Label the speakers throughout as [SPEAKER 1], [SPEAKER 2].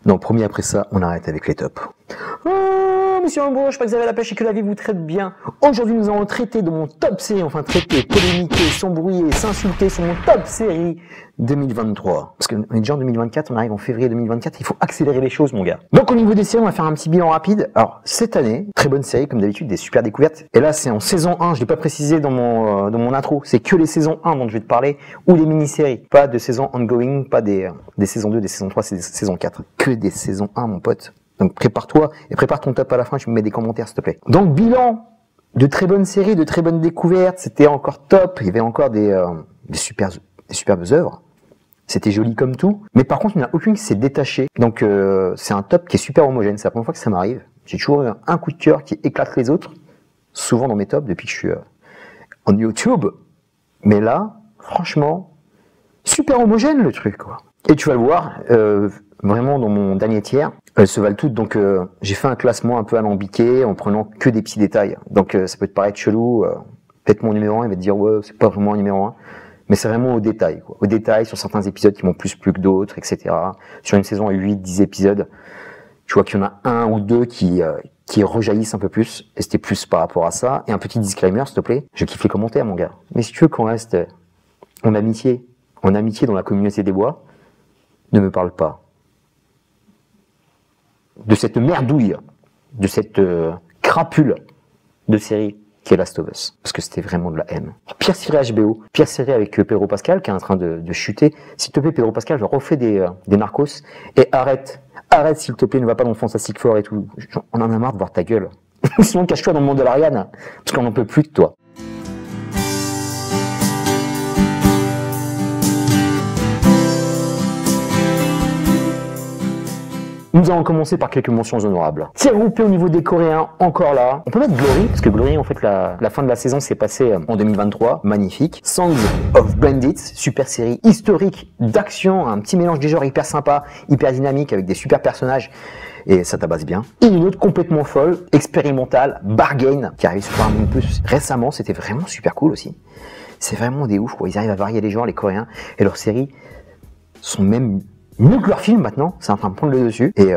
[SPEAKER 1] Non, promis, après ça, on arrête avec les tops. Oh, monsieur Lambourg, je sais pas que vous avez la pêche et que la vie vous traite bien. Aujourd'hui, nous allons traiter de mon top série, enfin traiter, polémiquer, s'embrouiller, s'insulter sur mon top série 2023. Parce qu'on est déjà en 2024, on arrive en février 2024, il faut accélérer les choses, mon gars. Donc au niveau des séries, on va faire un petit bilan rapide. Alors, cette année, très bonne série, comme d'habitude, des super découvertes. Et là, c'est en saison 1, je l'ai pas précisé dans mon intro, c'est que les saisons 1 dont je vais te parler, ou les mini-séries. Pas de saison ongoing, pas des saisons 2, des saisons 3, c'est des saisons 4. Que des saisons 1, mon pote. Donc prépare-toi et prépare ton top à la fin, tu me mets des commentaires s'il te plaît. Donc bilan de très bonnes séries, de très bonnes découvertes, c'était encore top, il y avait encore des superbes œuvres. C'était joli comme tout, mais par contre il n'y en a aucune qui s'est détachée. Donc c'est un top qui est super homogène, c'est la première fois que ça m'arrive. J'ai toujours eu un coup de cœur qui éclate les autres, souvent dans mes tops depuis que je suis en YouTube. Mais là, franchement, super homogène le truc quoi. Et tu vas le voir, vraiment dans mon dernier tiers, elles se valent toutes, donc j'ai fait un classement un peu alambiqué en prenant que des petits détails. Donc ça peut te paraître chelou, peut-être mon numéro 1 il va te dire ouais c'est pas vraiment un numéro 1, mais c'est vraiment au détail, quoi. Au détail sur certains épisodes qui m'ont plus plu que d'autres, etc. Sur une saison à 8-10 épisodes, tu vois qu'il y en a un ou deux qui rejaillissent un peu plus, et c'était plus par rapport à ça. Et un petit disclaimer s'il te plaît, je kiffe les commentaires mon gars, mais si tu veux qu'on reste en amitié dans la communauté des bois, ne me parle pas de cette merdouille, de cette crapule de série qui est Last of Us, parce que c'était vraiment de la haine. Pire série HBO, pire série avec Pedro Pascal qui est en train de chuter. S'il te plaît Pedro Pascal, refais des Narcos et arrête s'il te plaît, ne va pas dans le Fantastic Four et tout. On en a marre de voir ta gueule. Sinon cache-toi dans le monde de l'Ariane, parce qu'on n'en peut plus de toi. Nous allons commencer par quelques mentions honorables. Tiers groupé au niveau des Coréens, encore là. On peut mettre Glory, parce que Glory, en fait, la fin de la saison s'est passée en 2023. Magnifique. Songs of Bandits, super série historique d'action, un petit mélange des genres hyper sympa, hyper dynamique, avec des super personnages. Et ça tabasse bien. Et une autre complètement folle, expérimentale, Bargain, qui arrive sur Paramount Plus récemment. C'était vraiment super cool aussi. C'est vraiment des ouf, quoi. Ils arrivent à varier les genres, les Coréens. Et leurs séries sont même mieux que leur film maintenant, c'est en train de prendre le dessus, et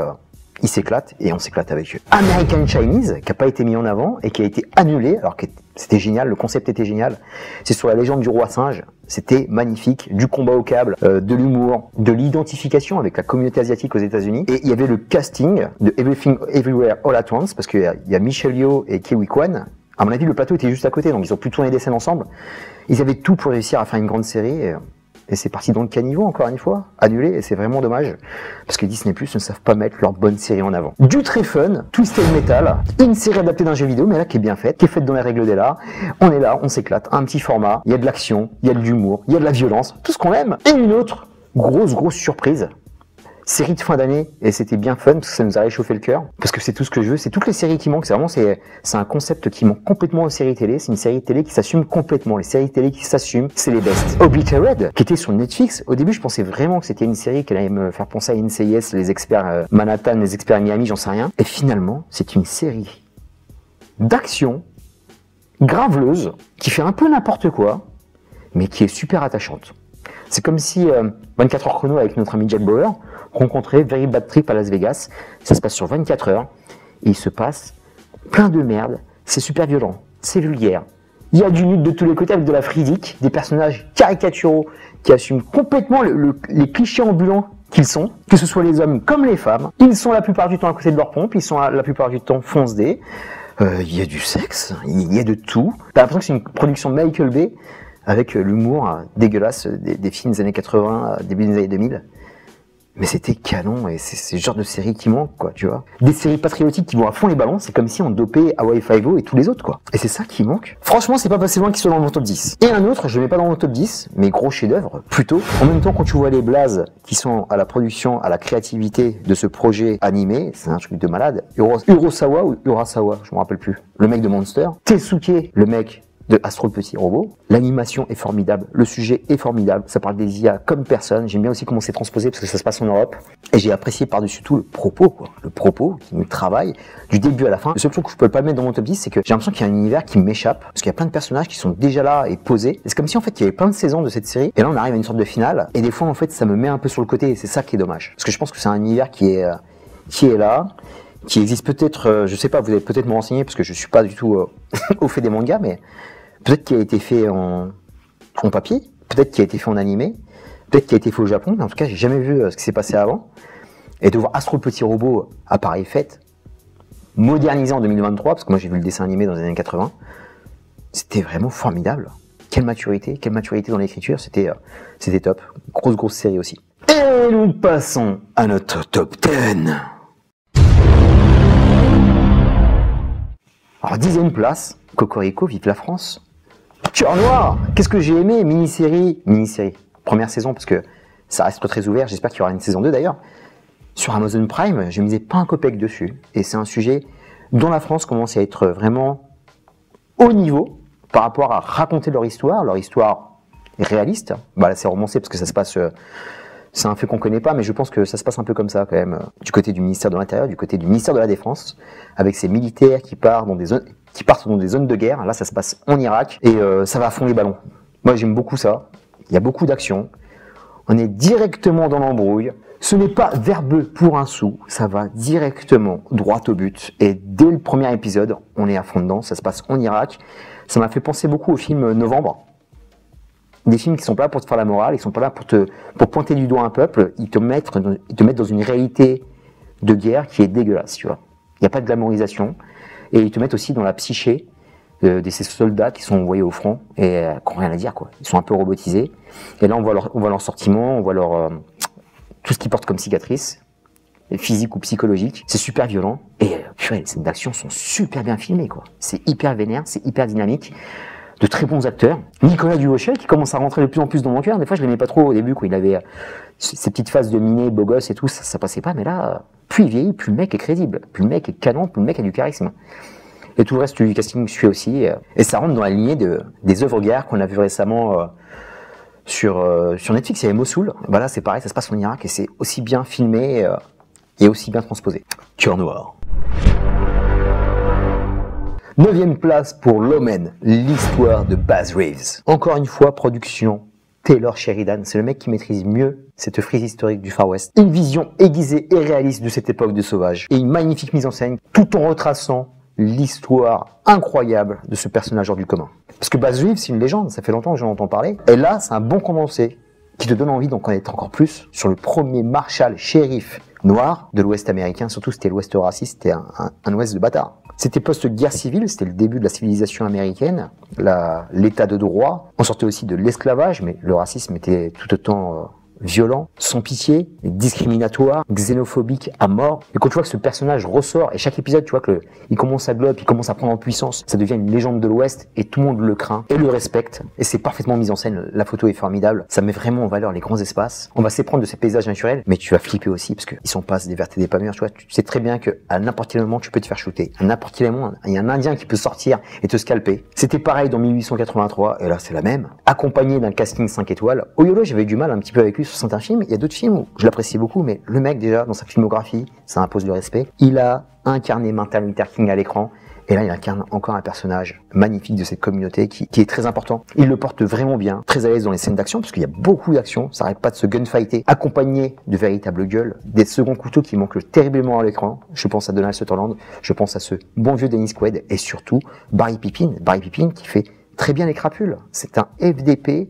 [SPEAKER 1] ils s'éclatent, et on s'éclate avec eux. American Chinese, qui n'a pas été mis en avant, et qui a été annulé, alors que c'était génial, le concept était génial. C'est sur la légende du roi singe, c'était magnifique, du combat au câble, de l'humour, de l'identification avec la communauté asiatique aux États-Unis, et il y avait le casting de Everything Everywhere All at Once, parce qu'il y a Michelle Yeoh et Ke Huy Quan. À mon avis, le plateau était juste à côté, donc ils ont pu tourner des scènes ensemble. Ils avaient tout pour réussir à faire une grande série, et c'est parti dans le caniveau, encore une fois, annulé, et c'est vraiment dommage, parce que Disney Plus ne savent pas mettre leur bonne série en avant. Du très fun, Twisted Metal, une série adaptée d'un jeu vidéo, mais là qui est bien faite, qui est faite dans les règles de l'art. On est là, on s'éclate, un petit format, il y a de l'action, il y a de l'humour, il y a de la violence, tout ce qu'on aime. Et une autre grosse surprise, série de fin d'année, et c'était bien fun parce que ça nous a réchauffé le cœur, parce que c'est tout ce que je veux, c'est toutes les séries qui manquent, c'est un concept qui manque complètement aux séries télé, c'est une série télé qui s'assume complètement, les séries télé qui s'assument, c'est les best. Obliterated, qui était sur Netflix, au début je pensais vraiment que c'était une série qui allait me faire penser à NCIS, les experts Manhattan, les experts Miami, j'en sais rien, et finalement c'est une série d'action, graveleuse, qui fait un peu n'importe quoi, mais qui est super attachante. C'est comme si 24 heures chrono avec notre ami Jack Bauer rencontrait Very Bad Trip à Las Vegas. Ça se passe sur 24 heures et il se passe plein de merde. C'est super violent, c'est vulgaire. Il y a du nude de tous les côtés avec de la physique, des personnages caricaturaux qui assument complètement les clichés ambulants qu'ils sont, que ce soit les hommes comme les femmes. Ils sont la plupart du temps à côté de leur pompe, ils sont la plupart du temps foncedés. Il y a du sexe, il y a de tout. T'as l'impression que c'est une production Michael Bay, avec l'humour dégueulasse des films des années 80, début des années 2000. Mais c'était canon, et c'est ce genre de série qui manque, quoi, tu vois. Des séries patriotiques qui vont à fond les ballons, c'est comme si on dopait Hawaii Five-O et tous les autres, quoi. Et c'est ça qui manque. Franchement, c'est pas passé loin qu'il soit dans mon top 10. Et un autre, je le mets pas dans mon top 10, mais gros chef-d'œuvre, plutôt. En même temps, quand tu vois les blazes qui sont à la production, à la créativité de ce projet animé, c'est un truc de malade. Urasawa, je me rappelle plus. Le mec de Monster. Teisuke, le mec de Astro le petit robot. L'animation est formidable, le sujet est formidable, ça parle des IA comme personne. J'aime bien aussi comment c'est transposé parce que ça se passe en Europe. Et j'ai apprécié par-dessus tout le propos, quoi. Le propos qui me travaille du début à la fin. Le seul truc que je peux pas mettre dans mon top 10, c'est que j'ai l'impression qu'il y a un univers qui m'échappe parce qu'il y a plein de personnages qui sont déjà là et posés. C'est comme si en fait il y avait plein de saisons de cette série et là on arrive à une sorte de finale et des fois en fait ça me met un peu sur le côté et c'est ça qui est dommage. Parce que je pense que c'est un univers qui est là, qui existe peut-être, je sais pas, vous allez peut-être me renseigner parce que je suis pas du tout au fait des mangas, mais peut-être qu'il a été fait en papier, peut-être qu'il a été fait en animé, peut-être qu'il a été fait au Japon, mais en tout cas j'ai jamais vu ce qui s'est passé avant. Et de voir Astro le petit robot à pareille fête, modernisé en 2023, parce que moi j'ai vu le dessin animé dans les années 80, c'était vraiment formidable. Quelle maturité dans l'écriture, c'était top. Grosse série aussi. Et nous passons à notre top 10. Alors 10e place, Cocorico, vive la France. Cœur noir, qu'est-ce que j'ai aimé, mini-série, première saison parce que ça reste très ouvert, j'espère qu'il y aura une saison 2 d'ailleurs. Sur Amazon Prime, je misais pas un copec dessus et c'est un sujet dont la France commence à être vraiment haut niveau par rapport à raconter leur histoire est réaliste. Bah là c'est romancé parce que ça se passe, c'est un fait qu'on connaît pas, mais je pense que ça se passe un peu comme ça quand même, du côté du ministère de l'Intérieur, du côté du ministère de la Défense, avec ces militaires qui partent dans des zones de guerre. Là ça se passe en Irak et ça va à fond les ballons. Moi j'aime beaucoup ça, il y a beaucoup d'action, on est directement dans l'embrouille. Ce n'est pas verbeux pour un sou, ça va directement droit au but. Et dès le premier épisode, on est à fond dedans, ça se passe en Irak. Ça m'a fait penser beaucoup au film Novembre. Des films qui sont pas là pour te faire la morale, ils sont pas là pour pointer du doigt un peuple, ils te mettent dans une réalité de guerre qui est dégueulasse, tu vois. Il n'y a pas de glamourisation. Et ils te mettent aussi dans la psyché de ces soldats qui sont envoyés au front et qui n'ont rien à dire, quoi. Ils sont un peu robotisés. Et là, on voit leur sortiment, on voit tout ce qu'ils portent comme cicatrices, physique ou psychologique. C'est super violent. Et purée, les scènes d'action sont super bien filmées, quoi. C'est hyper vénère, c'est hyper dynamique. De très bons acteurs. Nicolas Duvauchel qui commence à rentrer de plus en plus dans mon cœur. Des fois, je l'aimais pas trop au début, quoi. Il avait ces petites phases de miné, beau gosse et tout, ça passait pas. Mais là, plus il vieillit, plus le mec est crédible. Plus le mec est canon, plus le mec a du charisme. Et tout le reste du casting suit aussi. Et ça rentre dans la lignée des œuvres guerre qu'on a vu récemment sur Netflix. Il y avait Mossoul. Voilà, c'est pareil, ça se passe en Irak et c'est aussi bien filmé et aussi bien transposé. Cœur noir. 9e place pour L'Omen, l'histoire de Baz Reeves. Encore une fois, production Taylor Sheridan. C'est le mec qui maîtrise mieux cette frise historique du Far West. Une vision aiguisée et réaliste de cette époque de sauvage. Et une magnifique mise en scène, tout en retraçant l'histoire incroyable de ce personnage hors du commun. Parce que Baz Reeves, c'est une légende, ça fait longtemps que j'en entends parler. Et là, c'est un bon condensé qui te donne envie d'en connaître encore plus sur le premier marshal shérif noir de l'Ouest américain. Surtout, c'était l'Ouest raciste, c'était un Ouest de bâtard. C'était post-guerre civile, c'était le début de la civilisation américaine, l'état de droit. On sortait aussi de l'esclavage, mais le racisme était tout autant violent, sans pitié, discriminatoire, xénophobique à mort. Et quand tu vois que ce personnage ressort, et chaque épisode, tu vois que il commence à glow up, il commence à prendre en puissance, ça devient une légende de l'Ouest, et tout le monde le craint et le respecte. Et c'est parfaitement mis en scène, la photo est formidable, ça met vraiment en valeur les grands espaces. On va s'éprendre de ces paysages naturels, mais tu vas flipper aussi, parce qu'ils sont pas des vertes et des pas mûres, tu vois. Tu sais très bien qu'à n'importe quel moment, tu peux te faire shooter. À n'importe quel moment, il y a un Indien qui peut sortir et te scalper. C'était pareil dans 1883, et là c'est la même. Accompagné d'un casting 5 étoiles. Oyolo, j'avais du mal un petit peu avec lui sur certains films. Il y a d'autres films où je l'apprécie beaucoup, mais le mec déjà, dans sa filmographie, ça impose le respect. Il a incarné Martin Luther King à l'écran, et là il incarne encore un personnage magnifique de cette communauté qui est très important. Il le porte vraiment bien, très à l'aise dans les scènes d'action, parce qu'il y a beaucoup d'action, ça n'arrête pas de se gunfighter, accompagné de véritables gueules, des seconds couteaux qui manquent terriblement à l'écran. Je pense à Donald Sutherland, je pense à ce bon vieux Dennis Quaid, et surtout Barry Pepin qui fait très bien les crapules. C'est un FDP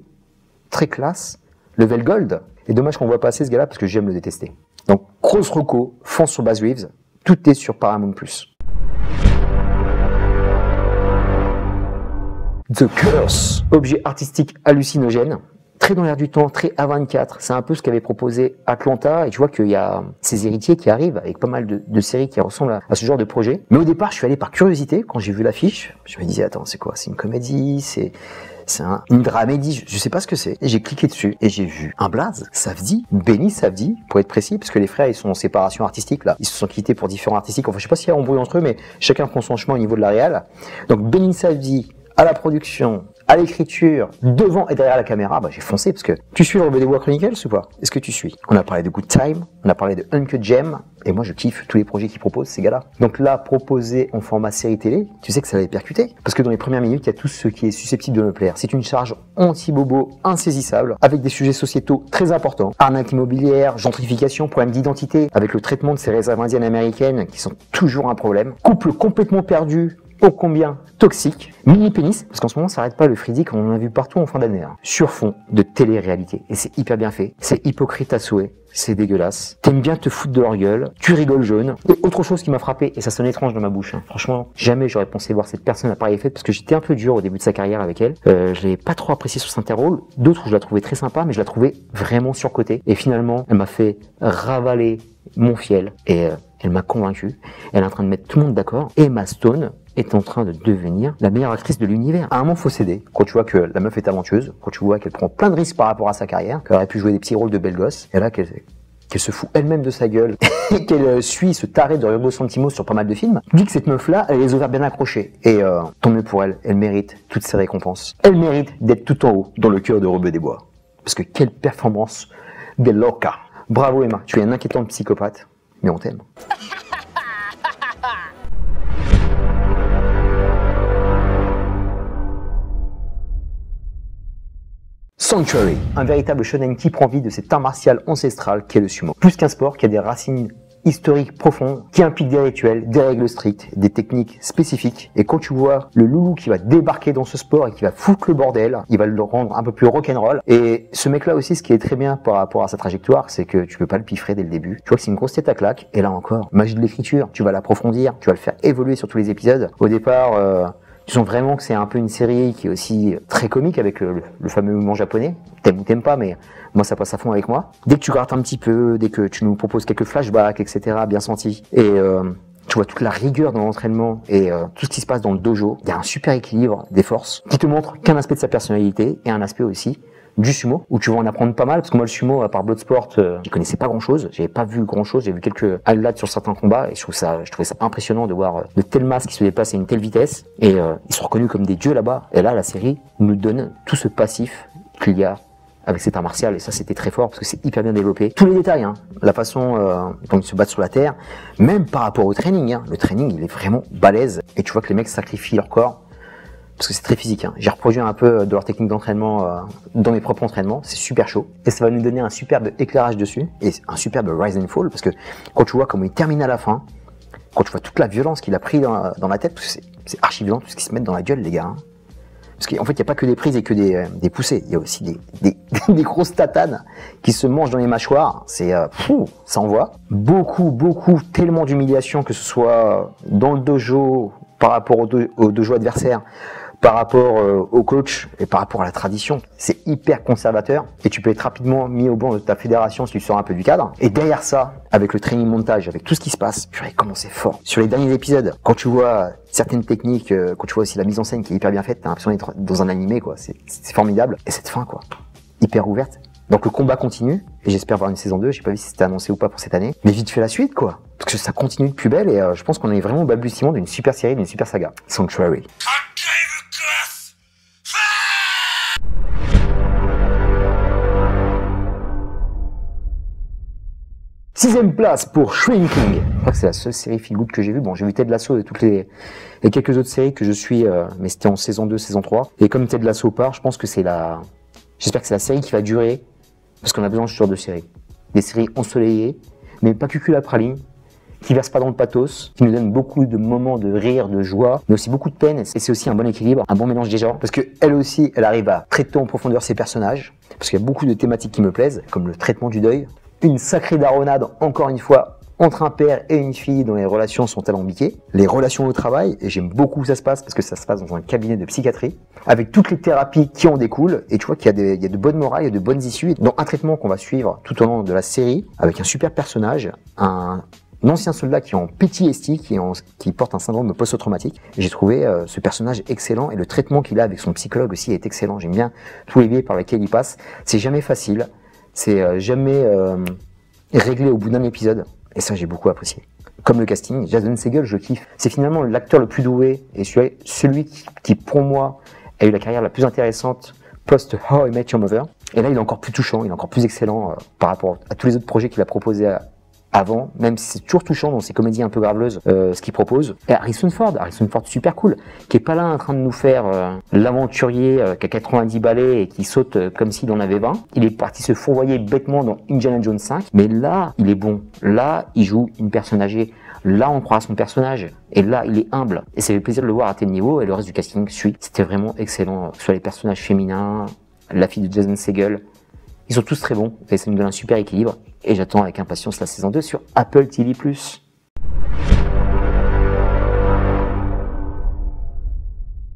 [SPEAKER 1] très classe, level gold. Et dommage qu'on voit pas assez ce gars-là parce que j'aime le détester. Donc, grosse reco, fonce sur Baz Reeves, tout est sur Paramount+. The Curse, objet artistique hallucinogène, très dans l'air du temps, très A24. C'est un peu ce qu'avait proposé Atlanta, et tu vois qu'il y a ses héritiers qui arrivent avec pas mal de séries qui ressemblent à ce genre de projet. Mais au départ, je suis allé par curiosité, quand j'ai vu l'affiche, je me disais, attends, c'est quoi? C'est une comédie? C'est une dramédie, je sais pas ce que c'est. Et j'ai cliqué dessus et j'ai vu un blaze, Safdie, Benny Safdie, pour être précis, parce que les frères ils sont en séparation artistique là. Ils se sont quittés pour différents artistiques. Enfin, je sais pas s'il y a embrouille entre eux, mais chacun prend son chemin au niveau de la réal. Donc Benny Safdie à la production, à l'écriture, devant et derrière la caméra, bah, j'ai foncé parce que tu suis le Robot des Bois Chronicles ou pas? Est-ce que tu suis? On a parlé de Good Time, on a parlé de Uncut Gem, et moi je kiffe tous les projets qu'ils proposent, ces gars-là. Donc là, proposé en format série télé, tu sais que ça va les percuter. Parce que dans les premières minutes, il y a tout ce qui est susceptible de me plaire. C'est une charge anti-bobo insaisissable, avec des sujets sociétaux très importants. Arnaque immobilière, gentrification, problème d'identité, avec le traitement de ces réserves indiennes américaines qui sont toujours un problème. Couple complètement perdu, ô combien toxique, mini pénis, parce qu'en ce moment ça n'arrête pas le fridique, on en a vu partout en fin d'année, hein. Sur fond de télé-réalité, et c'est hyper bien fait, c'est hypocrite à souhait, c'est dégueulasse, t'aimes bien te foutre de leur gueule, tu rigoles jaune, et autre chose qui m'a frappé, et ça sonne étrange dans ma bouche, hein. Franchement, jamais j'aurais pensé voir cette personne à pareil fait, parce que j'étais un peu dur au début de sa carrière avec elle, je l'ai pas trop apprécié sur certains rôles, d'autres où je la trouvais très sympa, mais je la trouvais vraiment surcotée, et finalement, elle m'a fait ravaler mon fiel, et elle m'a convaincu, elle est en train de mettre tout le monde d'accord, et Emma Stone est en train de devenir la meilleure actrice de l'univers. À un moment, faut céder. Quand tu vois que la meuf est talentueuse, quand tu vois qu'elle prend plein de risques par rapport à sa carrière, qu'elle aurait pu jouer des petits rôles de belle gosse, et là qu'elle se fout elle-même de sa gueule, et qu'elle suit ce taré de Yorgos Lanthimos sur pas mal de films, tu dis que cette meuf-là, elle a les ovaires bien accrochés. Et tant mieux pour elle, elle mérite toutes ses récompenses. Elle mérite d'être tout en haut, dans le cœur de Robot des Bois. Parce que quelle performance de loca. Bravo Emma, tu es un inquiétant psychopathe, mais on t'aime. Sanctuary, un véritable shonen qui prend vie de cet art martial ancestral qu'est le sumo. Plus qu'un sport qui a des racines historiques profondes, qui impliquent des rituels, des règles strictes, des techniques spécifiques. Et quand tu vois le loulou qui va débarquer dans ce sport et qui va foutre le bordel, il va le rendre un peu plus rock'n'roll. Et ce mec-là aussi, ce qui est très bien par rapport à sa trajectoire, c'est que tu peux pas le piffrer dès le début. Tu vois que c'est une grosse tête à claque. Et là encore, magie de l'écriture, tu vas l'approfondir, tu vas le faire évoluer sur tous les épisodes. Au départ, tu sens vraiment que c'est un peu une série qui est aussi très comique avec le fameux humour japonais. T'aimes ou t'aimes pas, mais moi ça passe à fond avec moi. Dès que tu grattes un petit peu, dès que tu nous proposes quelques flashbacks, etc., bien sentis, et tu vois toute la rigueur dans l'entraînement et tout ce qui se passe dans le dojo, il y a un super équilibre des forces qui te montre qu'un aspect de sa personnalité et un aspect aussi du sumo, où tu vas en apprendre pas mal, parce que moi le sumo, à part Bloodsport, je connaissais pas grand chose, j'avais pas vu grand chose, j'ai vu quelques highlights sur certains combats, et je trouvais ça impressionnant de voir de telles masses qui se déplacent à une telle vitesse, et ils sont reconnus comme des dieux là-bas, et là la série nous donne tout ce passif qu'il y a avec cet art martial, et ça c'était très fort, parce que c'est hyper bien développé. Tous les détails, hein, la façon dont ils se battent sur la terre, même par rapport au training, hein, le training il est vraiment balèze, et tu vois que les mecs sacrifient leur corps, parce que c'est très physique, hein. J'ai reproduit un peu de leur technique d'entraînement dans mes propres entraînements, c'est super chaud. Et ça va nous donner un superbe éclairage dessus, et un superbe rise and fall, parce que quand tu vois comment il termine à la fin, quand tu vois toute la violence qu'il a pris dans la tête, parce que c'est archi violent tout ce qui se met dans la gueule, les gars. Hein. Parce qu'en fait, il n'y a pas que des prises et que des poussées, il y a aussi des grosses tatanes qui se mangent dans les mâchoires, ça envoie. Beaucoup, tellement d'humiliation, que ce soit dans le dojo, par rapport au dojo adversaire, par rapport au coach et par rapport à la tradition. C'est hyper conservateur et tu peux être rapidement mis au banc de ta fédération si tu sors un peu du cadre. Et derrière ça, avec le training montage, avec tout ce qui se passe, purée, comment c'est fort. Sur les derniers épisodes, quand tu vois certaines techniques, quand tu vois aussi la mise en scène qui est hyper bien faite, t'as l'impression d'être dans un animé, quoi. C'est formidable. Et cette fin, quoi, hyper ouverte. Donc le combat continue, et j'espère voir une saison 2, je sais pas si c'était annoncé ou pas pour cette année, mais vite fait la suite, quoi. Parce que ça continue de plus belle, et je pense qu'on est vraiment au balbutiement d'une super série, d'une super saga. Sanctuary. Sixième place pour Shrinking. Je crois que c'est la seule série feel good que j'ai vue. Bon, j'ai vu Ted Lasso et toutes les quelques autres séries que je suis, mais c'était en saison 2, saison 3. Et comme Ted Lasso part, je pense que j'espère que c'est la série qui va durer, parce qu'on a besoin de ce genre de série. Des séries ensoleillées, mais pas cucul à praline, qui versent pas dans le pathos, qui nous donnent beaucoup de moments de rire, de joie, mais aussi beaucoup de peine, et c'est aussi un bon équilibre, un bon mélange des genres, parce que elle aussi, elle arrive à traiter en profondeur ses personnages, parce qu'il y a beaucoup de thématiques qui me plaisent, comme le traitement du deuil, une sacrée daronade, encore une fois, entre un père et une fille dont les relations sont alambiquées, les relations au travail, et j'aime beaucoup où ça se passe, parce que ça se passe dans un cabinet de psychiatrie, avec toutes les thérapies qui en découlent, et tu vois qu'il y a de bonnes morales, il y a de bonnes issues, dans un traitement qu'on va suivre tout au long de la série, avec un super personnage, un ancien soldat qui est en PTSD, qui porte un syndrome post-traumatique. J'ai trouvé ce personnage excellent, et le traitement qu'il a avec son psychologue aussi est excellent. J'aime bien tous les biais par lesquels il passe. C'est jamais facile, c'est jamais réglé au bout d'un épisode. Et ça, j'ai beaucoup apprécié. Comme le casting, Jason Segel, je kiffe. C'est finalement l'acteur le plus doué et celui qui, pour moi, a eu la carrière la plus intéressante post-How I Met Your Mother. Et là, il est encore plus touchant, il est encore plus excellent par rapport à tous les autres projets qu'il a proposés avant, même si c'est toujours touchant dans ces comédies un peu graveleuses, ce qu'il propose. Et Harrison Ford super cool, qui est pas là en train de nous faire l'aventurier qui a 90 balais et qui saute comme s'il en avait 20. Il est parti se fourvoyer bêtement dans Indiana Jones 5, mais là, il est bon. Là, il joue une personne âgée. Là, on croit à son personnage. Et là, il est humble. Et ça fait plaisir de le voir à tel niveau. Et le reste du casting suit. C'était vraiment excellent. Que ce soit les personnages féminins, la fille de Jason Segel. Ils sont tous très bons. Et ça nous donne un super équilibre. Et j'attends avec impatience la saison 2 sur Apple TV+.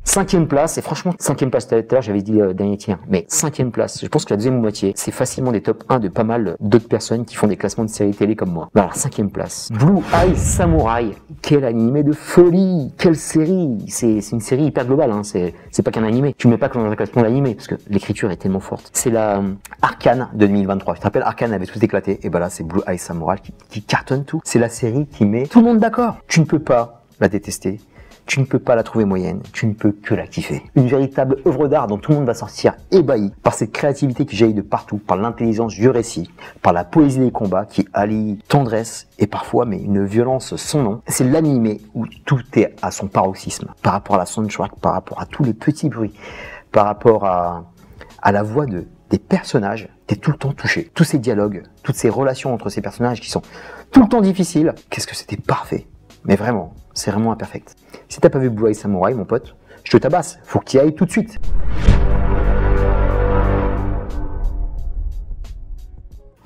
[SPEAKER 1] Cinquième place, et franchement, cinquième place, tout à l'heure, j'avais dit dernier tiers, mais cinquième place, je pense que la deuxième moitié, c'est facilement des top 1 de pas mal d'autres personnes qui font des classements de séries télé comme moi. Alors, cinquième place, Blue Eye Samurai, quel animé de folie, quelle série, c'est une série hyper globale, hein. C'est pas qu'un animé, tu mets pas que dans un classement d'animé, parce que l'écriture est tellement forte. C'est la Arcane de 2023, je te rappelle, Arcane avait tout éclaté, et ben là, c'est Blue Eye Samurai qui cartonne tout. C'est la série qui met tout le monde d'accord. Tu ne peux pas la détester. Tu ne peux pas la trouver moyenne, tu ne peux que la kiffer. Une véritable œuvre d'art dont tout le monde va sortir ébahi par cette créativité qui jaillit de partout, par l'intelligence du récit, par la poésie des combats qui allie tendresse et parfois mais une violence sans nom. C'est l'animé où tout est à son paroxysme, par rapport à la soundtrack, par rapport à tous les petits bruits, par rapport à la voix des personnages. T'es tout le temps touché. Tous ces dialogues, toutes ces relations entre ces personnages qui sont tout le temps difficiles, qu'est-ce que c'était parfait. Mais vraiment, c'est vraiment imperfect. Si t'as pas vu Blue Eye Samurai, mon pote, je te tabasse. Faut que tu y ailles tout de suite.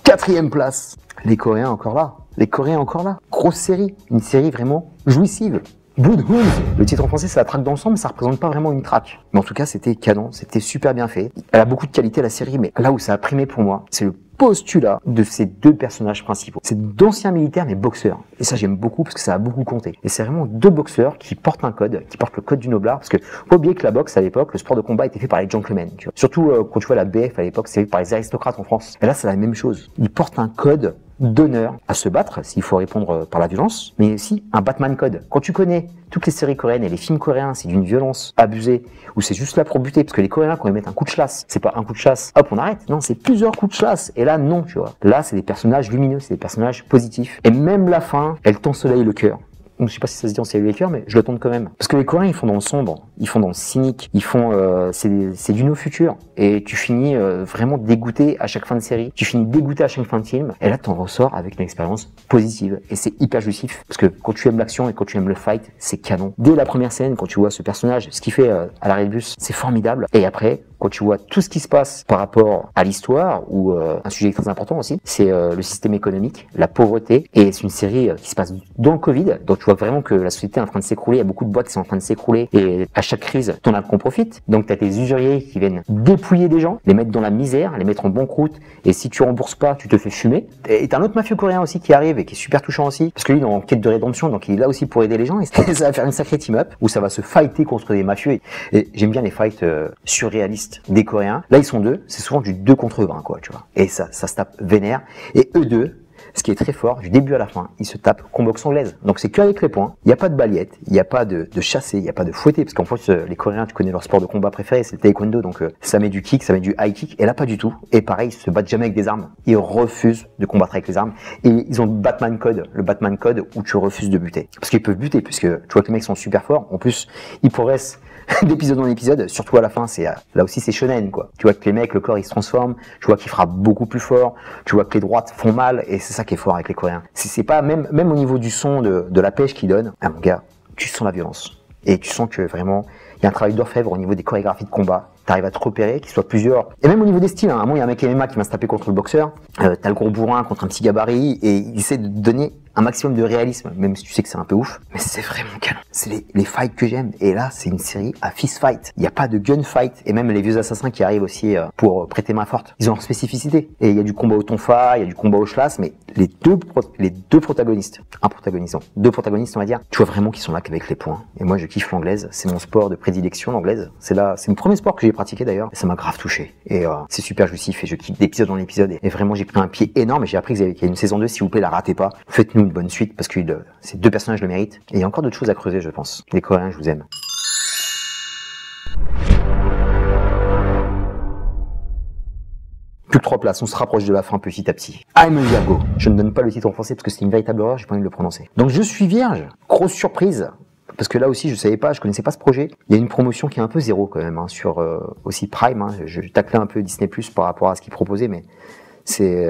[SPEAKER 1] Quatrième place. Les Coréens encore là. Les Coréens encore là. Grosse série. Une série vraiment jouissive. Bloodhounds. Le titre en français, c'est la traque dans le sang, mais ça représente pas vraiment une traque. Mais en tout cas, c'était canon. C'était super bien fait. Elle a beaucoup de qualité, la série, mais là où ça a primé pour moi, c'est le postulat de ces deux personnages principaux. C'est d'anciens militaires mais boxeurs. Et ça j'aime beaucoup parce que ça a beaucoup compté. Et c'est vraiment deux boxeurs qui portent un code, qui portent le code du noblard. Parce que faut pas oublier que la boxe à l'époque, le sport de combat était fait par les gentlemen. Tu vois. Surtout quand tu vois la BF à l'époque, c'est fait par les aristocrates en France. Et là c'est la même chose. Ils portent un code d'honneur à se battre s'il faut répondre par la violence, mais aussi un Batman code. Quand tu connais toutes les séries coréennes et les films coréens, c'est d'une violence abusée ou c'est juste là pour buter, parce que les Coréens quand ils mettent un coup de chasse, c'est pas un coup de chasse, hop on arrête, non c'est plusieurs coups de chasse, et là non tu vois. Là c'est des personnages lumineux, c'est des personnages positifs, et même la fin, elle t'ensoleille le cœur. Je sais pas si ça se dit ensoleille le cœur, mais je le tente quand même. Parce que les Coréens, ils font dans le sombre, ils font dans le cynique, ils font, c'est du no futur. Et tu finis vraiment dégoûté à chaque fin de série, tu finis dégoûté à chaque fin de film, et là t'en ressors avec une expérience positive. Et c'est hyper jouissif, parce que quand tu aimes l'action et quand tu aimes le fight, c'est canon. Dès la première scène, quand tu vois ce personnage, ce qu'il fait à l'arrêt de bus, c'est formidable. Et après, quand tu vois tout ce qui se passe par rapport à l'histoire, ou un sujet très important aussi, c'est le système économique, la pauvreté, et c'est une série qui se passe dans le Covid, donc tu vois vraiment que la société est en train de s'écrouler, il y a beaucoup de boîtes qui sont en train de s'écrouler, et à chaque crise, t'en as qu'on profite, donc t'as tes usuriers qui viennent dépouiller des gens, les mettre dans la misère, les mettre en banqueroute, et si tu rembourses pas, tu te fais fumer. Et t'as un autre mafieux coréen aussi qui arrive, et qui est super touchant aussi, parce que lui, il est en quête de rédemption, donc il est là aussi pour aider les gens, et ça va faire une sacrée team-up, où ça va se fighter contre des mafieux, et j'aime bien les fights surréalistes des Coréens. Là, ils sont deux, c'est souvent du 2 contre 20, quoi, tu vois. Et ça se tape vénère. Et eux deux, ce qui est très fort, du début à la fin, ils se tapent comme boxe anglaise. Donc c'est que avec les poings, il n'y a pas de balayette, il n'y a pas de chasser, il n'y a pas de fouetter, parce qu'en fait, les Coréens, tu connais leur sport de combat préféré, c'est le taekwondo, donc ça met du kick, ça met du high kick, et là pas du tout. Et pareil, ils se battent jamais avec des armes, ils refusent de combattre avec les armes, et ils ont le Batman code où tu refuses de buter. Parce qu'ils peuvent buter, puisque tu vois que les mecs sont super forts, en plus, ils progressent d'épisode en épisode, surtout à la fin, c'est là aussi c'est shonen quoi. Tu vois que les mecs, le corps il se transforme, tu vois qu'il frappe beaucoup plus fort, tu vois que les droites font mal, et c'est ça qui est fort avec les Coréens. C'est pas même au niveau du son de la pêche qu'ils donnent, ah mon gars, tu sens la violence et tu sens que vraiment il y a un travail d'orfèvre au niveau des chorégraphies de combat. T'arrives à te repérer, qu'ils soient plusieurs. Et même au niveau des styles, hein. À un moment, il y a un mec MMA qui va se taper contre le boxeur. T'as le gros bourrin contre un petit gabarit, et il essaie de donner un maximum de réalisme, même si tu sais que c'est un peu ouf. Mais c'est vraiment canon. C'est les fights que j'aime. Et là, c'est une série à fist fight. Il n'y a pas de gunfight. Et même les vieux assassins qui arrivent aussi pour prêter main forte, ils ont leur spécificité. Et il y a du combat au tonfa, il y a du combat au schlass, mais les deux protagonistes, deux protagonistes, on va dire, tu vois vraiment qu'ils sont là qu'avec les poings. Et moi, je kiffe l'anglaise. C'est mon sport de prédilection, l'anglaise. C'est le premier sport que j'ai pratiqué d'ailleurs. Et ça m'a grave touché. Et c'est super jouissif. Et je kiffe d'épisode en épisode. Et vraiment, j'ai pris un pied énorme. Et j'ai appris qu'il y a une saison 2. S'il vous plaît, la ratez pas. Faites-nous ou une bonne suite, parce que ces deux personnages le méritent. Et il y a encore d'autres choses à creuser, je pense. Les Coréens, je vous aime. Plus que 3 places, on se rapproche de la fin petit à petit. I'm a Virgo. Je ne donne pas le titre en français parce que c'est une véritable horreur, j'ai pas envie de le prononcer. Donc je suis vierge. Grosse surprise. Parce que là aussi, je savais pas, je connaissais pas ce projet. Il y a une promotion qui est un peu zéro quand même, hein, sur aussi Prime. Hein. Je taclais un peu Disney Plus par rapport à ce qu'ils proposaient, mais c'est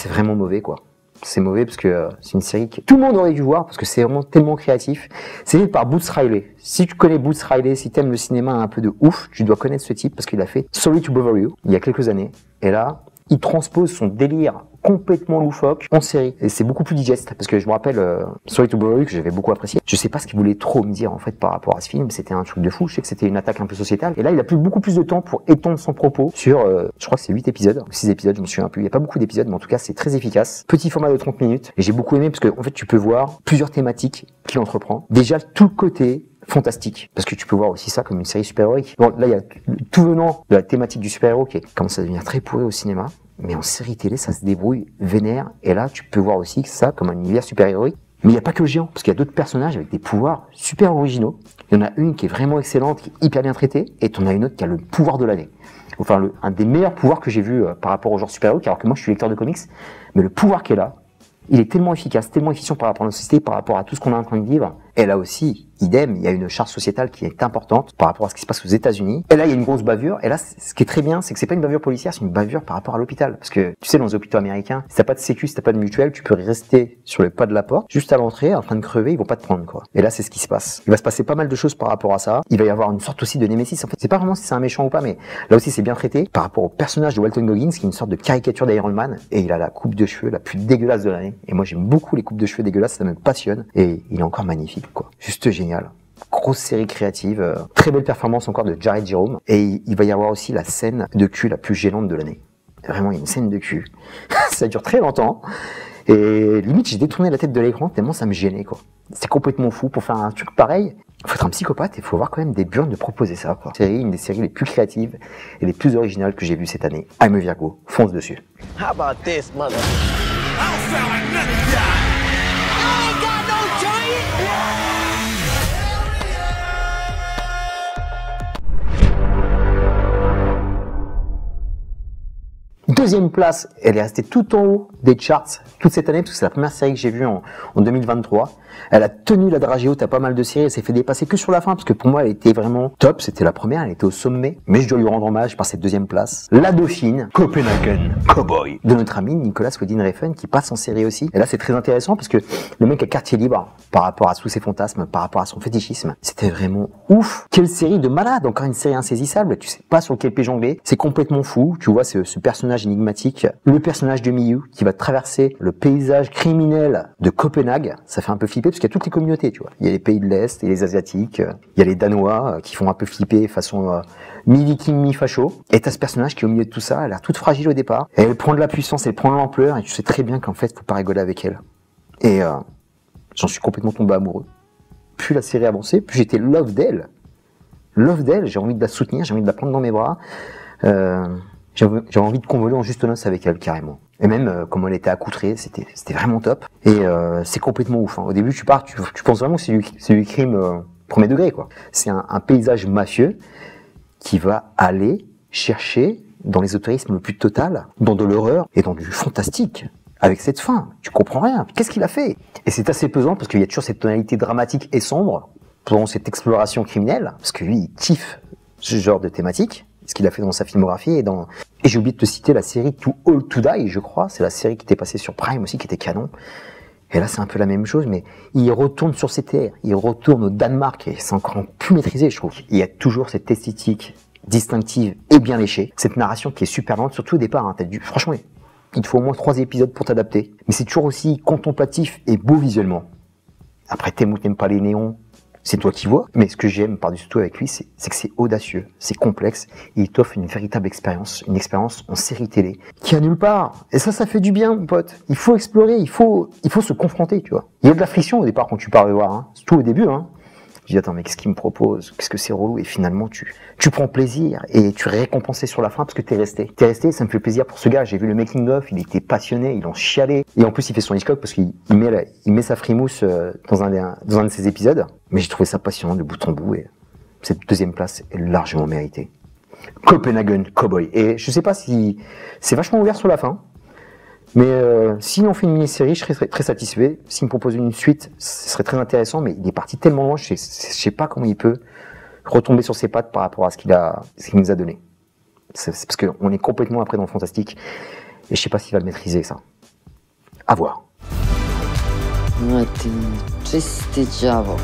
[SPEAKER 1] vraiment mauvais, quoi. C'est mauvais parce que c'est une série que tout le monde aurait dû voir parce que c'est vraiment tellement créatif. C'est fait par Boots Riley. Si tu connais Boots Riley, si tu aimes le cinéma un peu de ouf, tu dois connaître ce type parce qu'il a fait Sorry to Bother You il y a quelques années. Et là, il transpose son délire complètement loufoque en série. Et c'est beaucoup plus digeste, parce que je me rappelle Sorry to Bother You, que j'avais beaucoup apprécié. Je sais pas ce qu'il voulait trop me dire en fait par rapport à ce film, c'était un truc de fou, je sais que c'était une attaque un peu sociétale. Et là, il a pris beaucoup plus de temps pour étendre son propos sur, je crois que c'est 8 épisodes, 6 épisodes, je me souviens plus. Il y a pas beaucoup d'épisodes, mais en tout cas, c'est très efficace. Petit format de 30 minutes. Et j'ai beaucoup aimé parce que en fait, tu peux voir plusieurs thématiques qu'il entreprend. Déjà, tout le côté fantastique, parce que tu peux voir aussi ça comme une série super-héroïque. Bon, là, il y a tout venant de la thématique du super-héros qui commence à devenir très pourri au cinéma, mais en série télé, ça se débrouille vénère, et là, tu peux voir aussi ça comme un univers super-héroïque. Mais il n'y a pas que le géant, parce qu'il y a d'autres personnages avec des pouvoirs super originaux. Il y en a une qui est vraiment excellente, qui est hyper bien traitée, et t'en as une autre qui a le pouvoir de l'année. Enfin, un des meilleurs pouvoirs que j'ai vu par rapport au genre super-héros, alors que moi, je suis lecteur de comics, mais le pouvoir qu'elle a, il est tellement efficace, tellement efficient par rapport à notre société, par rapport à tout ce qu'on est en train de vivre. Et là aussi, idem, il y a une charge sociétale qui est importante par rapport à ce qui se passe aux États-Unis. Et là, il y a une grosse bavure. Et là, ce qui est très bien, c'est que c'est pas une bavure policière, c'est une bavure par rapport à l'hôpital. Parce que, tu sais, dans les hôpitaux américains, si t'as pas de sécu, si t'as pas de mutuelle, tu peux rester sur le pas de la porte, juste à l'entrée, en train de crever, ils vont pas te prendre, quoi. Et là, c'est ce qui se passe. Il va se passer pas mal de choses par rapport à ça. Il va y avoir une sorte aussi de némésis. En fait, c'est pas vraiment si c'est un méchant ou pas, mais là aussi, c'est bien traité par rapport au personnage de Walton Goggins, qui est une sorte de caricature d'Iron Man. Et il a la coupe de cheveux la plus dégueulasse de l'année. Et moi, j'aime beaucoup les coupes de cheveux dégueulasses, ça me passionne. Et il est encore magnifique, quoi. Juste génial. Grosse série créative, très belle performance encore de Jared Jerome, et il va y avoir aussi la scène de cul la plus gênante de l'année. Vraiment, il y a une scène de cul. Ça dure très longtemps, et limite j'ai détourné la tête de l'écran tellement ça me gênait, quoi. C'est complètement fou pour faire un truc pareil. Il faut être un psychopathe et il faut avoir quand même des burnes de proposer ça, quoi. C'est une des séries les plus créatives et les plus originales que j'ai vues cette année. I'm a Virgo, fonce dessus.
[SPEAKER 2] How about this, mother?
[SPEAKER 1] Deuxième place, elle est restée tout en haut des charts toute cette année, parce que c'est la première série que j'ai vue en 2023. Elle a tenu la dragée haute à pas mal de séries, elle s'est fait dépasser que sur la fin, parce que pour moi, elle était vraiment top, c'était la première, elle était au sommet. Mais je dois lui rendre hommage par cette deuxième place. La Dauphine, Copenhagen Cowboy, de notre ami Nicolas Winding Refn, qui passe en série aussi. Et là, c'est très intéressant, parce que le mec a quartier libre par rapport à tous ses fantasmes, par rapport à son fétichisme. C'était vraiment ouf. Quelle série de malade, encore une série insaisissable, tu sais pas sur quel pied jongler. C'est complètement fou, tu vois ce personnage énigmatique, le personnage de Miyu qui va traverser le paysage criminel de Copenhague. Ça fait un peu flipper parce qu'il y a toutes les communautés, tu vois. Il y a les pays de l'Est, et les Asiatiques, il y a les Danois qui font un peu flipper façon mi-viking, mi-facho. Et t'as ce personnage qui est au milieu de tout ça, elle a l'air toute fragile au départ. Et elle prend de la puissance, elle prend de l'ampleur et tu sais très bien qu'en fait, faut pas rigoler avec elle. Et j'en suis complètement tombé amoureux. Plus la série avançait, plus j'étais love d'elle. Love d'elle, j'ai envie de la soutenir, j'ai envie de la prendre dans mes bras. J'avais envie de convoler en juste noces avec elle, carrément. Et même, comment elle était accoutrée, c'était vraiment top. Et c'est complètement ouf, hein. Au début, tu penses vraiment que c'est du crime premier degré, quoi. C'est un paysage mafieux qui va aller chercher dans l'ésotérisme le plus total, dans de l'horreur et dans du fantastique. Avec cette fin, tu comprends rien. Qu'est-ce qu'il a fait? Et c'est assez pesant parce qu'il y a toujours cette tonalité dramatique et sombre pendant cette exploration criminelle, parce que lui, il kiffe ce genre de thématique. Ce qu'il a fait dans sa filmographie et j'ai oublié de te citer la série Too Old to Die, je crois, c'est la série qui était passée sur Prime aussi, qui était canon. Et là, c'est un peu la même chose, mais il retourne sur ses terres, il retourne au Danemark, et c'est encore plus maîtrisé, je trouve. Il y a toujours cette esthétique distinctive et bien léchée, cette narration qui est super lente, surtout au départ, hein, franchement, il te faut au moins 3 épisodes pour t'adapter. Mais c'est toujours aussi contemplatif et beau visuellement. Après, t'aimes ou t'aimes pas les néons, c'est toi qui vois, mais ce que j'aime par-dessus tout avec lui, c'est que c'est audacieux, c'est complexe, et il t'offre une véritable expérience, une expérience en série télé, qui a nulle part. Et ça fait du bien, mon pote. Il faut explorer, il faut se confronter, tu vois. Il y a de la friction au départ quand tu pars le voir, hein. Surtout au début, hein. Tu dis, attends, mais qu'est-ce qu'il me propose? Qu'est-ce que c'est relou? Et finalement, tu prends plaisir et tu es récompensé sur la fin parce que t'es resté. T'es resté, ça me fait plaisir pour ce gars. J'ai vu le making of, il était passionné, il en chialait. Et en plus, il fait son Hitchcock parce qu'il met sa frimousse dans un de ses épisodes. Mais j'ai trouvé ça passionnant de bout en bout et cette deuxième place est largement méritée. Copenhagen Cowboy. Et je sais pas si c'est vachement ouvert sur la fin. Mais si on fait une mini-série, je serais très satisfait. S'il me propose une suite, ce serait très intéressant. Mais il est parti tellement loin, je sais pas comment il peut retomber sur ses pattes par rapport à ce qu'il nous a donné. C'est parce qu'on est complètement après dans le fantastique. Et je sais pas s'il va le maîtriser, ça. À voir.
[SPEAKER 2] Czysty dziawo.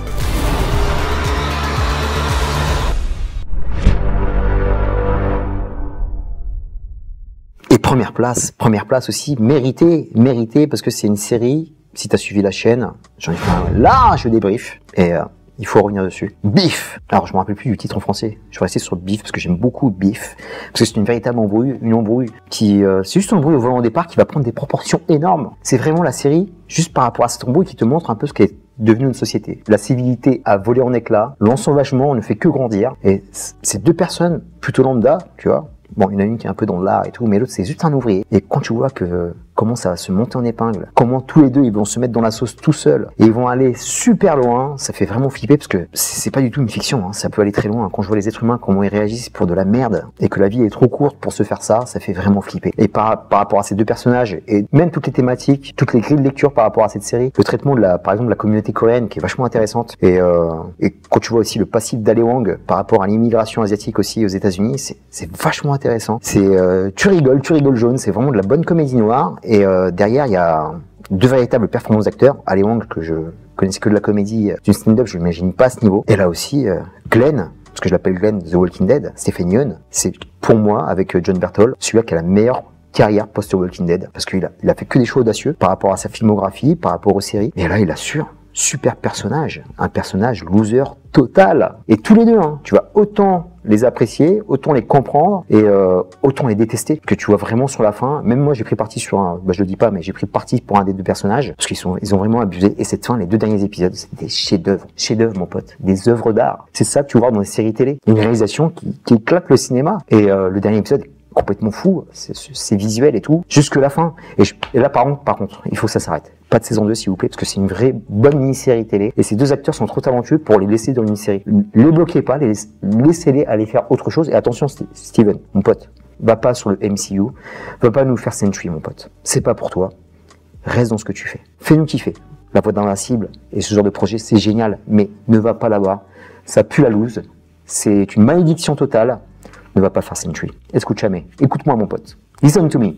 [SPEAKER 1] Et première place aussi, méritée, parce que c'est une série, si t'as suivi la chaîne, j'en ai fait un large débrief, et il faut revenir dessus. Beef. Alors, je me rappelle plus du titre en français, je vais rester sur Beef, parce que j'aime beaucoup Beef, parce que c'est une véritable embrouille, qui, c'est juste une embrouille au volant au départ qui va prendre des proportions énormes. C'est vraiment la série, juste par rapport à cette embrouille, qui te montre un peu ce qu'est devenu une société. La civilité a volé en éclats, l'ensauvagement ne fait que grandir, et ces deux personnes, plutôt lambda, tu vois. Bon, il y en a une qui est un peu dans l'art et tout, mais l'autre c'est juste un ouvrier. Et quand tu vois comment ça va se monter en épingle, comment tous les deux ils vont se mettre dans la sauce tout seuls et ils vont aller super loin, ça fait vraiment flipper parce que c'est pas du tout une fiction, hein, ça peut aller très loin. Quand je vois les êtres humains comment ils réagissent pour de la merde et que la vie est trop courte pour se faire ça fait vraiment flipper. Et par rapport à ces deux personnages et même toutes les thématiques, toutes les grilles de lecture par rapport à cette série, le traitement par exemple de la communauté coréenne qui est vachement intéressante et quand tu vois aussi le passif d'Ale Wang par rapport à l'immigration asiatique aussi aux États-Unis, c'est vachement intéressant. C'est tu rigoles jaune, c'est vraiment de la bonne comédie noire. Et derrière, il y a deux véritables performances d'acteurs. Ale Wang, que je connaissais que de la comédie d'une stand-up, je l'imagine pas à ce niveau. Et là aussi, Glenn, parce que je l'appelle Glenn The Walking Dead, Stephen Yeun, c'est pour moi, avec John Berthold, celui-là qui a la meilleure carrière post-Walking Dead. Parce qu'il a fait que des choix audacieux par rapport à sa filmographie, par rapport aux séries. Et là, il assure. Super personnage, un personnage loser total. Et tous les deux, hein, tu vas autant les apprécier, autant les comprendre et autant les détester que tu vois vraiment sur la fin. Même moi, j'ai pris parti sur je le dis pas, mais j'ai pris parti pour un des deux personnages parce ils ont vraiment abusé. Et cette fin, les deux derniers épisodes, c'est des chefs-d'œuvre, mon pote, des œuvres d'art. C'est ça que tu vois dans les séries télé, une réalisation qui éclate le cinéma. Et le dernier épisode complètement fou, c'est visuel et tout, jusque la fin. Et là, par contre, il faut que ça s'arrête. Pas de saison 2, s'il vous plaît, parce que c'est une vraie bonne mini-série télé. Et ces deux acteurs sont trop talentueux pour les laisser dans une mini-série. Les bloquez pas, laissez-les aller faire autre chose. Et attention, Steven, mon pote, va pas sur le MCU, va pas nous faire Sentry, mon pote. C'est pas pour toi. Reste dans ce que tu fais. Fais-nous kiffer. La Voix d'Invincible et ce genre de projet, c'est génial, mais ne va pas là-bas. Ça pue la loose. C'est une malédiction totale. Ne va pas faire Sentry. Écoute jamais. Écoute-moi, mon pote. Listen to me.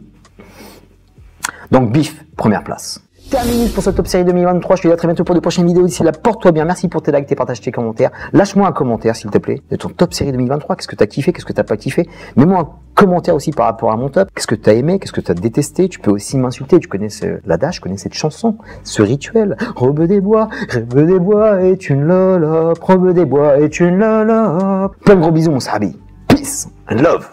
[SPEAKER 1] Donc, Beef, première place. Terminé pour cette top série 2023. Je te dis à très bientôt pour de prochaines vidéos. D'ici là, porte-toi bien. Merci pour tes likes, tes partages, tes commentaires. Lâche-moi un commentaire, s'il te plaît, de ton top série 2023. Qu'est-ce que t'as kiffé? Qu'est-ce que t'as pas kiffé? Mets-moi un commentaire aussi par rapport à mon top. Qu'est-ce que t'as aimé? Qu'est-ce que t'as détesté? Tu peux aussi m'insulter. Tu connais l'adage, je connais cette chanson, ce rituel. Robe des bois est une lolope. Robe des bois est une lolope. Plein de gros bisous, mon Sabi. Peace and love.